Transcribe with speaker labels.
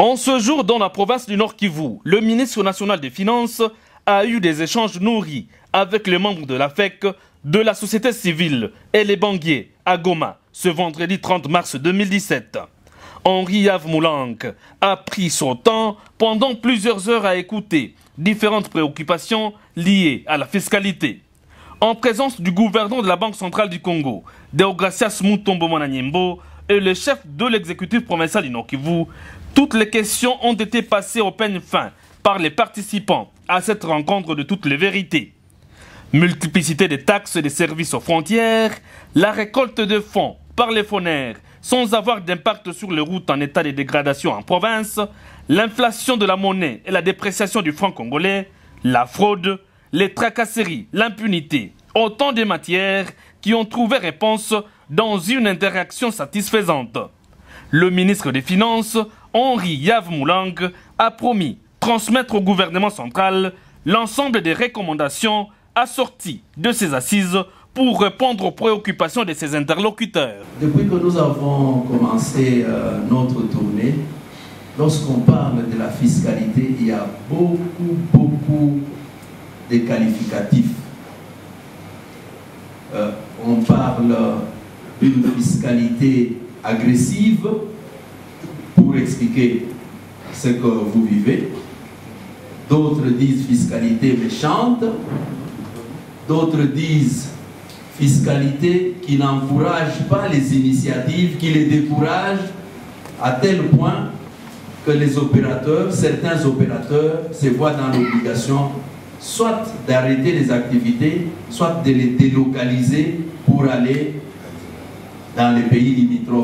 Speaker 1: En ce jour, dans la province du Nord Kivu, le ministre national des Finances a eu des échanges nourris avec les membres de la FEC, de la société civile et les banquiers à Goma ce vendredi 30 mars 2017. Henri Yves Moulang a pris son temps pendant plusieurs heures à écouter différentes préoccupations liées à la fiscalité. En présence du gouverneur de la Banque centrale du Congo, Deogracias Mutombo Mwananyembo, et le chef de l'exécutif provincial du Nord Kivu, toutes les questions ont été passées au peigne fin par les participants à cette rencontre de toutes les vérités. Multiplicité des taxes et des services aux frontières, la récolte de fonds par les fonds sans avoir d'impact sur les routes en état de dégradation en province, l'inflation de la monnaie et la dépréciation du franc congolais, la fraude, les tracasseries, l'impunité, autant de matières qui ont trouvé réponse dans une interaction satisfaisante. Le ministre des Finances, Henri Yves Moulang, a promis transmettre au gouvernement central l'ensemble des recommandations assorties de ces assises pour répondre aux préoccupations de ses interlocuteurs.
Speaker 2: Depuis que nous avons commencé notre tournée, lorsqu'on parle de la fiscalité, il y a beaucoup de qualificatifs. On parle d'une fiscalité agressive pour expliquer ce que vous vivez. D'autres disent fiscalité méchante. D'autres disent fiscalité qui n'encourage pas les initiatives, qui les décourage à tel point que les opérateurs, certains opérateurs, se voient dans l'obligation soit d'arrêter les activités, soit de les délocaliser pour aller dans les pays limitrophes.